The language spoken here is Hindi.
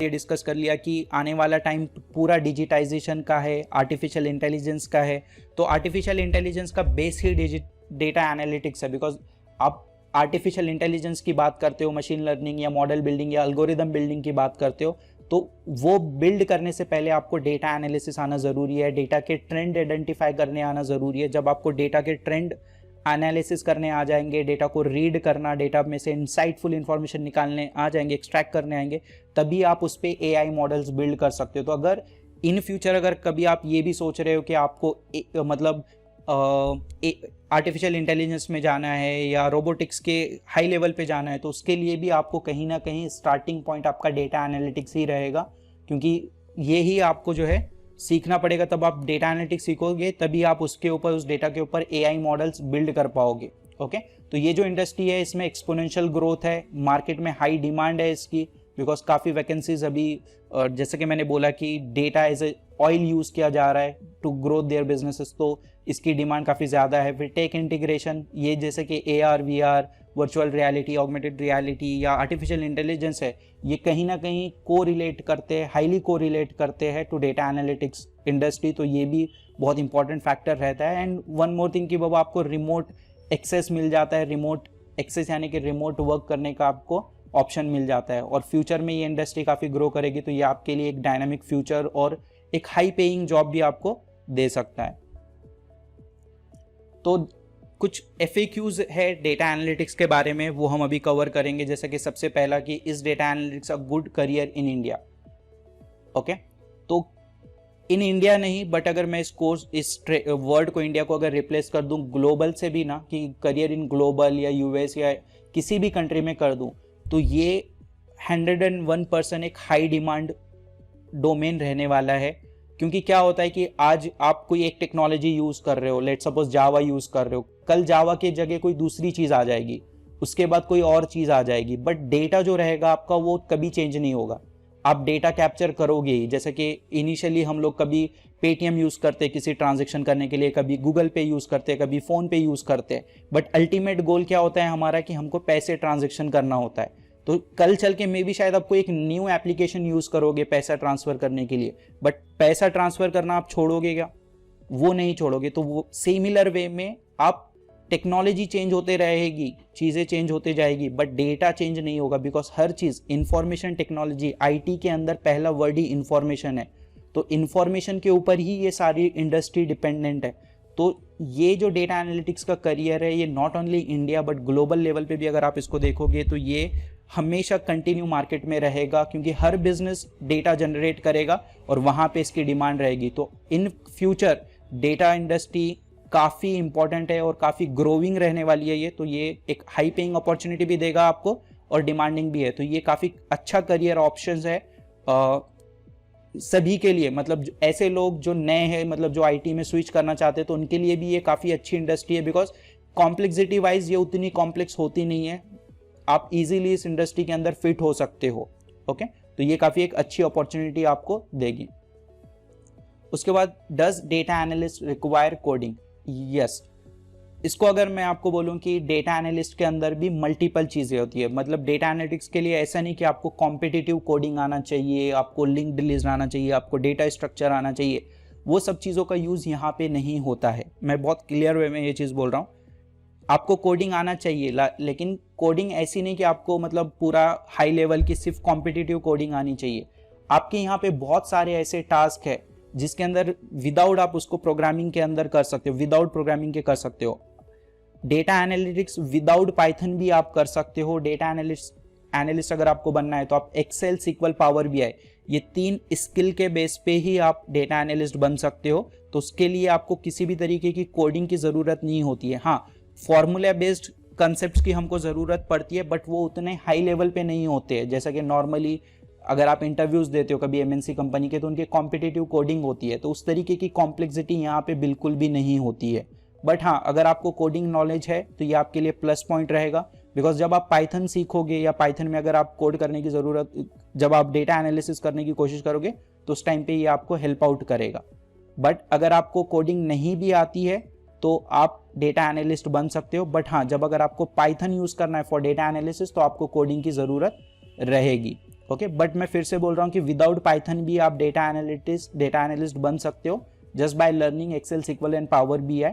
ये डिस्कस कर लिया कि आने वाला टाइम पूरा डिजिटाइजेशन का है, आर्टिफिशियल इंटेलिजेंस का है। तो आर्टिफिशियल इंटेलिजेंस का बेस ही डेटा एनालिटिक्स है, बिकॉज आप आर्टिफिशियल इंटेलिजेंस की बात करते हो, मशीन लर्निंग या मॉडल बिल्डिंग या एल्गोरिदम बिल्डिंग की बात करते हो, तो वो बिल्ड करने से पहले आपको डेटा एनालिसिस आना ज़रूरी है, डेटा के ट्रेंड आइडेंटिफाई करने आना ज़रूरी है। जब आपको डेटा के ट्रेंड एनालिसिस करने आ जाएंगे, डेटा को रीड करना, डेटा में से इंसाइटफुल इंफॉर्मेशन निकालने आ जाएंगे, एक्सट्रैक्ट करने आएंगे, तभी आप उस पर AI मॉडल्स बिल्ड कर सकते हो। तो अगर इन फ्यूचर अगर कभी आप ये भी सोच रहे हो कि आपको मतलब आर्टिफिशियल इंटेलिजेंस में जाना है या रोबोटिक्स के हाई लेवल पे जाना है, तो उसके लिए भी आपको कहीं ना कहीं स्टार्टिंग पॉइंट आपका डेटा एनालिटिक्स ही रहेगा, क्योंकि ये ही आपको जो है सीखना पड़ेगा। तब आप डेटा एनालिटिक्स सीखोगे, तभी आप उसके ऊपर, उस डेटा के ऊपर AI मॉडल्स बिल्ड कर पाओगे। ओके, तो ये जो इंडस्ट्री है इसमें एक्सपोनेंशियल ग्रोथ है, मार्केट में हाई डिमांड है इसकी, बिकॉज काफ़ी वैकेंसीज अभी, जैसे कि मैंने बोला कि data as a oil use किया जा रहा है टू ग्रो देयर बिजनेसेस, तो इसकी डिमांड काफ़ी ज़्यादा है। फिर टेक इंटीग्रेशन, ये जैसे कि AR VR, virtual reality, augmented reality या आर्टिफिशियल इंटेलिजेंस है, ये कहीं ना कहीं को रिलेट करते हैं, हाईली को रिलेट करते हैं टू डेटा एनालिटिक्स इंडस्ट्री। तो ये भी बहुत इंपॉर्टेंट फैक्टर रहता है। एंड वन मोर थिंग कि बाबा आपको रिमोट एक्सेस मिल जाता है, रिमोट एक्सेस यानी कि रिमोट वर्क करने का आपको ऑप्शन मिल जाता है। और फ्यूचर में ये इंडस्ट्री काफ़ी ग्रो करेगी, तो ये आपके लिए एक डायनामिक फ्यूचर और एक हाई पेइंग जॉब भी आपको दे सकता है। तो कुछ FAQs है डेटा एनालिटिक्स के बारे में, वो हम अभी कवर करेंगे। जैसे कि सबसे पहला कि is data analytics a good career in India. Okay, तो इन इंडिया नहीं, बट अगर मैं इस कोर्स, इस वर्ड को, इंडिया को अगर रिप्लेस कर दूं ग्लोबल से भी ना, कि करियर इन ग्लोबल या US या किसी भी कंट्री में कर दूं, तो ये 101% एक हाई डिमांड डोमेन रहने वाला है। क्योंकि क्या होता है कि आज आप कोई एक टेक्नोलॉजी यूज़ कर रहे हो, लेट सपोज जावा यूज़ कर रहे हो, कल जावा की जगह कोई दूसरी चीज़ आ जाएगी, उसके बाद कोई और चीज़ आ जाएगी, बट डेटा जो रहेगा आपका वो कभी चेंज नहीं होगा। आप डेटा कैप्चर करोगे ही। जैसे कि इनिशियली हम लोग कभी पेटीएम यूज़ करते हैं किसी ट्रांजेक्शन करने के लिए, कभी गूगल पे यूज़ करते हैं, कभी फ़ोन पे यूज़ करते हैं, बट अल्टीमेट गोल क्या होता है हमारा कि हमको पैसे ट्रांजेक्शन करना होता है। तो कल चल के मे भी शायद आपको एक न्यू एप्लीकेशन यूज़ करोगे पैसा ट्रांसफ़र करने के लिए, बट पैसा ट्रांसफ़र करना आप छोड़ोगे क्या? वो नहीं छोड़ोगे। तो वो सिमिलर वे में आप, टेक्नोलॉजी चेंज होते रहेगी, चीज़ें चेंज होते जाएगी, बट डेटा चेंज नहीं होगा, because her cheese information technology, IT के अंदर पहला वर्ड ही इंफॉर्मेशन है। तो इंफॉर्मेशन के ऊपर ही ये सारी इंडस्ट्री डिपेंडेंट है। तो ये जो डेटा एनालिटिक्स का करियर है, ये not only India but global level पे भी अगर आप इसको देखोगे तो ये हमेशा कंटिन्यू मार्केट में रहेगा, क्योंकि हर बिजनेस डेटा जनरेट करेगा और वहाँ पे इसकी डिमांड रहेगी। तो इन फ्यूचर डेटा इंडस्ट्री काफ़ी इंपॉर्टेंट है और काफ़ी ग्रोइंग रहने वाली है ये। तो ये एक हाई पेइंग अपॉर्चुनिटी भी देगा आपको और डिमांडिंग भी है। तो ये काफ़ी अच्छा करियर ऑप्शंस है सभी के लिए। मतलब ऐसे लोग जो नए हैं, मतलब जो IT में स्विच करना चाहते हैं, तो उनके लिए भी ये काफ़ी अच्छी इंडस्ट्री है, बिकॉज कॉम्प्लेक्सिटी वाइज ये उतनी कॉम्प्लेक्स होती नहीं है। आप इजीली इस इंडस्ट्री के अंदर फिट हो सकते हो। ओके, तो ये काफ़ी एक अच्छी अपॉर्चुनिटी आपको देगी। उसके बाद, does data analyst require coding? Yes. इसको अगर मैं आपको बोलूं कि डेटा एनालिस्ट के अंदर भी मल्टीपल चीज़ें होती है। मतलब डेटा एनालिटिक्स के लिए ऐसा नहीं कि आपको कॉम्पिटिटिव कोडिंग आना चाहिए, आपको लिंक्ड लिस्ट आना चाहिए, आपको डेटा स्ट्रक्चर आना चाहिए। वो सब चीज़ों का यूज़ यहाँ पे नहीं होता है। मैं बहुत क्लियर वे में ये चीज़ बोल रहा हूँ। आपको कोडिंग आना चाहिए, लेकिन कोडिंग ऐसी नहीं कि आपको मतलब पूरा हाई लेवल की सिर्फ कॉम्पिटिटिव कोडिंग आनी चाहिए। आपके यहाँ पे बहुत सारे ऐसे टास्क है जिसके अंदर विदाउट आप उसको प्रोग्रामिंग के अंदर कर सकते हो, विदाउट प्रोग्रामिंग के कर सकते हो। डेटा एनालिटिक्स विदाउट पाइथन भी आप कर सकते हो। डेटा एनालिस्ट अगर आपको बनना है तो आप एक्सेल, SQL, पावर BI, ये 3 स्किल के बेस पे ही आप डेटा एनालिस्ट बन सकते हो। तो उसके लिए आपको किसी भी तरीके की कोडिंग की ज़रूरत नहीं होती है। हाँ, फॉर्मूला बेस्ड कंसेप्ट्स की हमको ज़रूरत पड़ती है, बट वो उतने हाई लेवल पे नहीं होते हैं। जैसा कि नॉर्मली अगर आप इंटरव्यूज़ देते हो कभी MNC कंपनी के, तो उनके कॉम्पिटिटिव कोडिंग होती है। तो उस तरीके की कॉम्प्लेक्सिटी यहाँ पे बिल्कुल भी नहीं होती है। बट हाँ, अगर आपको कोडिंग नॉलेज है तो ये आपके लिए प्लस पॉइंट रहेगा, बिकॉज जब आप पाइथन सीखोगे या पाइथन में अगर आप कोड करने की ज़रूरत, जब आप डेटा एनालिसिस करने की कोशिश करोगे तो उस टाइम पे ये आपको हेल्प आउट करेगा। बट अगर आपको कोडिंग नहीं भी आती है तो आप डेटा एनालिस्ट बन सकते हो। बट हाँ, जब अगर आपको पाइथन यूज़ करना है फॉर डेटा एनालिसिस तो आपको कोडिंग की ज़रूरत रहेगी। ओके बट मैं फिर से बोल रहा हूँ कि विदाउट पाइथन भी आप डेटा एनालिस्ट बन सकते हो just by learning Excel, SQL and power BI।